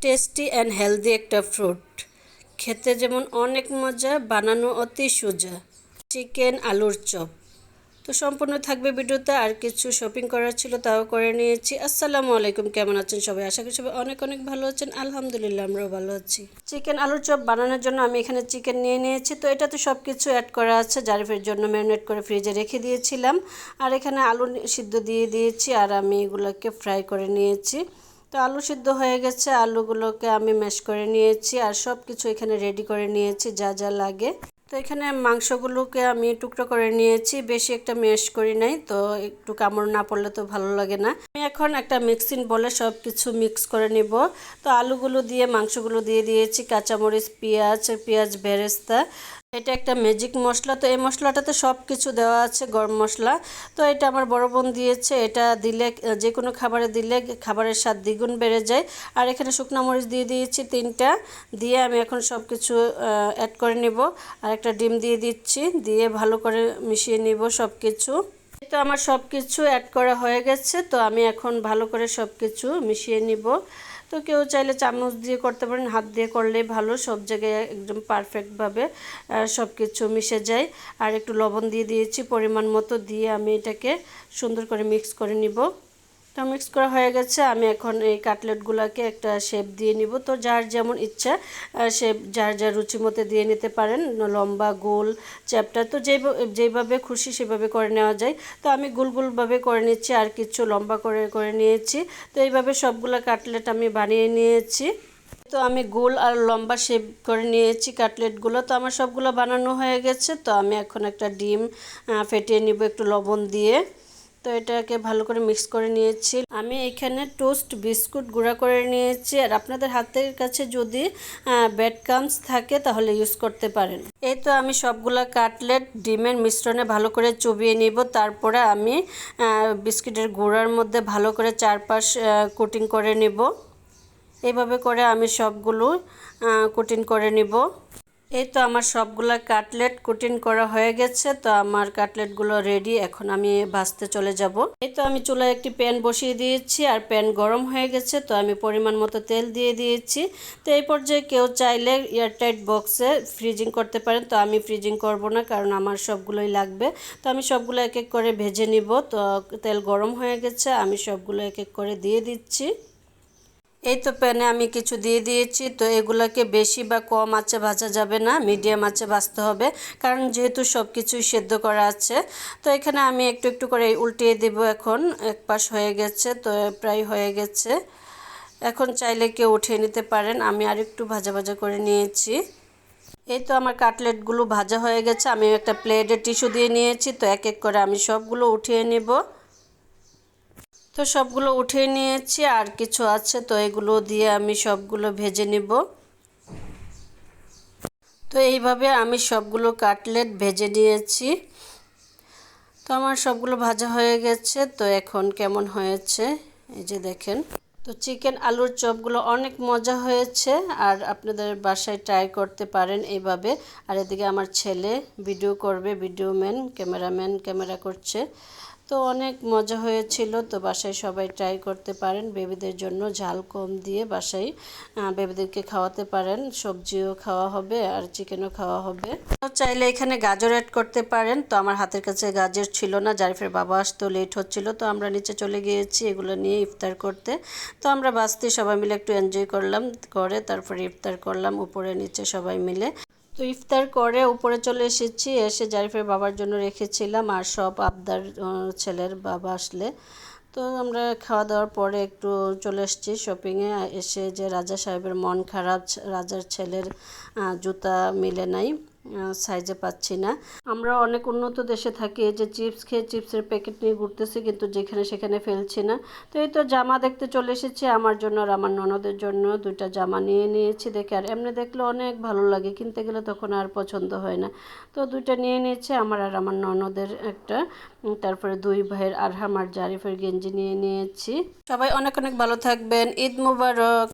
Tasty and healthy একটা fruit, খেতে যেমন অনেক মজা, বানানো অতি সোজা। চিকেন আলুর চপ। তো সম্পূর্ণ থাকবে ভিডিওতে। আর কিছু শপিং করার ছিল, তাও করে নিয়েছি। আসসালামু আলাইকুম, কেমন আছেন সবাই? আশা করি সবাই অনেক অনেক ভালো আছেন। আলহামদুলিল্লাহ, আমরাও ভালো আছি। চিকেন আলুর চপ বানানোর জন্য আমি এখানে চিকেন নিয়ে নিয়েছি। তো এটাতে সব কিছু অ্যাড করা আছে। জারিফের জন্য ম্যারিনেট করে ফ্রিজে রেখে দিয়েছিলাম। আর এখানে আলু সিদ্ধ দিয়ে দিয়েছি, আর আমি এগুলোকে ফ্রাই করে নিয়েছি। তো আলু সিদ্ধ হয়ে গেছে, আলুগুলোকে আমি ম্যাশ করে নিয়েছি, আর সব কিছু এখানে রেডি করে নিয়েছি যা যা লাগে। তো এখানে মাংসগুলোকে আমি টুকরো করে নিয়েছি, বেশি একটা ম্যাশ করি নাই, তো একটু কামড় না পড়লে তো ভালো লাগে না। আমি এখন একটা মিক্সিং বলে সব কিছু মিক্স করে নিব। তো আলুগুলো দিয়ে মাংসগুলো দিয়ে দিয়েছি, কাঁচামরিচ, পেঁয়াজ বেরেস্তা। এটা একটা ম্যাজিক মশলা। তো এই মশলাটাতে সব কিছু দেওয়া আছে, গরম মশলা। তো এটা আমার বড় বোন দিয়েছে। এটা দিলে, যে কোনো খাবারে দিলে খাবারের স্বাদ দ্বিগুণ বেড়ে যায়। আর এখানে শুকনো মরিচ দিয়ে দিয়েছি 3টা। দিয়ে আমি এখন সব কিছু অ্যাড করে নিব। আর একটা ডিম দিয়ে দিচ্ছি, দিয়ে ভালো করে মিশিয়ে নিব সব কিছু। তো আমার সব কিছু অ্যাড করা হয়ে গেছে। তো আমি এখন ভালো করে সব কিছু মিশিয়ে নিব। তো কেউ চাইলে চামচ দিয়ে করতে পারেন, হাত দিয়ে করলেই ভালো। সব জায়গায় একদম পারফেক্টভাবে সব কিছু মিশে যায়। আর একটু লবণ দিয়ে দিয়েছি পরিমাণ মতো, দিয়ে আমি এটাকে সুন্দর করে মিক্স করে নিব। তো মিক্স করা হয়ে গেছে। আমি এখন এই কাটলেটগুলোকে একটা শেপ দিয়ে নিব। তো যার যেমন ইচ্ছা শেপ যার যার রুচি মতো দিয়ে নিতে পারেন, লম্বা, গোল, চ্যাপ্টা। তো যেইভাবে খুশি সেভাবে করে নেওয়া যায়। তো আমি গোলভাবে করে নিচ্ছি, আর কিছু লম্বা করে করে নিয়েছি। তো এইভাবে সবগুলো কাটলেট আমি বানিয়ে নিয়েছি। তো আমি গোল আর লম্বা শেপ করে নিয়েছি কাটলেটগুলো। তো আমার সবগুলো বানানো হয়ে গেছে। তো আমি এখন একটা ডিম ফেটিয়ে নিব একটু লবণ দিয়ে। তো এটাকে ভালো করে মিক্স করে নিয়েছি। আমি এখানে টোস্ট বিস্কুট গুঁড়া করে নিয়েছি। আর আপনাদের হাতের কাছে যদি ব্রেড ক্রাম্বস থাকে তাহলে ইউজ করতে পারেন। এই তো আমি সবগুলা কাটলেট ডিমের মিশ্রণে ভালো করে চুবিয়ে নিব। তারপরে আমি বিস্কিটের গুঁড়ার মধ্যে ভালো করে চারপাশ কোটিং করে নিব। এইভাবে করে আমি সবগুলো কোটিং করে নিব। এই তো আমার সবগুলা কাটলেট কোটিং করা হয়ে গেছে। তো আমার কাটলেটগুলো রেডি, এখন আমি ভাজতে চলে যাব। এই তো আমি চুলায় একটি প্যান বসিয়ে দিয়েছি, আর প্যান গরম হয়ে গেছে। তো আমি পরিমাণ মতো তেল দিয়ে দিয়েছি। তো এই পর্যায়ে কেউ চাইলে এয়ারটাইট বক্সে ফ্রিজিং করতে পারেন। তো আমি ফ্রিজিং করব না, কারণ আমার সবগুলোই লাগবে। তো আমি সবগুলো এক এক করে ভেজে নিব। তো তেল গরম হয়ে গেছে, আমি সবগুলো এক এক করে দিয়ে দিচ্ছি। এই তো প্যানে আমি কিছু দিয়ে দিয়েছি। তো এগুলোকে বেশি বা কম আঁচে ভাজা যাবে না, মিডিয়াম আঁচে ভাজতে হবে, কারণ যেহেতু সব কিছুই সেদ্ধ করা আছে। তো এখানে আমি একটু একটু করে উল্টিয়ে দেব। এখন এক পাশ হয়ে গেছে, তো প্রায় হয়ে গেছে। এখন চাইলে কেউ উঠিয়ে নিতে পারেন। আমি আর একটু ভাজা ভাজা করে নিয়েছি। এই তো আমার কাটলেটগুলো ভাজা হয়ে গেছে। আমি একটা প্লেটে টিস্যু দিয়ে নিয়েছি। তো এক এক করে আমি সবগুলো উঠিয়ে নেব। তো সবগুলো উঠিয়ে নিয়েছি, আর কিছু আছে, তো এগুলো দিয়ে আমি সবগুলো ভেজে নিব। তো এইভাবে আমি সবগুলো কাটলেট ভেজে নিয়েছি। তো আমার সবগুলো ভাজা হয়ে গেছে। তো এখন কেমন হয়েছে এই যে দেখেন। তো চিকেন আলুর চপগুলো অনেক মজা হয়েছে, আর আপনাদের বাসায় ট্রাই করতে পারেন এইভাবে। আর এদিকে আমার ছেলে ভিডিও করবে, ক্যামেরাম্যান ক্যামেরা করছে। তো অনেক মজা হয়েছিল। তো বাসায় সবাই ট্রাই করতে পারেন, বেবিদের জন্য ঝাল কম দিয়ে বাসায় বেবিদেরকে খাওয়াতে পারেন। সবজিও খাওয়া হবে আর চিকেনও খাওয়া হবে। তো চাইলে এখানে গাজর অ্যাড করতে পারেন। তো আমার হাতের কাছে গাজর ছিল না, জারিফের বাবা আসতো, লেট হচ্ছিল। তো আমরা নিচে চলে গিয়েছি এগুলো নিয়ে ইফতার করতে। তো আমরা বাসতে সবাই মিলে একটু এনজয় করলাম, করে তারপরে ইফতার করলাম উপরে নিচে সবাই মিলে। তো ইফতার করে উপরে চলে এসেছি, এসে জারিফের বাবার জন্য রেখেছিলাম, আর সব আবদার ছেলের বাবা আসলে। তো আমরা খাওয়া দাওয়ার পরে একটু চলে এসেছি শপিংয়ে। এসে যে রাজা সাহেবের মন খারাপ, রাজার ছেলের জুতা মিলে নাই, সাইজে পাচ্ছি না। আমরা অনেক উন্নত দেশে থাকি, এই যে চিপস খেয়ে চিপসের প্যাকেট নিয়ে ঘুরতেছি, কিন্তু যেখানে সেখানে ফেলছি না। তো এই তো জামা দেখতে চলে এসেছি আমার জন্য আর আমার ননদের জন্য। 2টা জামা নিয়ে নিয়েছি। দেখে আর এমনি দেখলে অনেক ভালো লাগে, কিনতে গেলে তখন আর পছন্দ হয় না। তো 2টা নিয়ে নিয়েছি, আমার আর আমার ননদের একটা। তারপরে 2 ভাইয়ের আরহাম আর জারিফের গেঞ্জি নিয়ে নিয়েছি। সবাই অনেক অনেক ভালো থাকবেন। ঈদ মুবারক।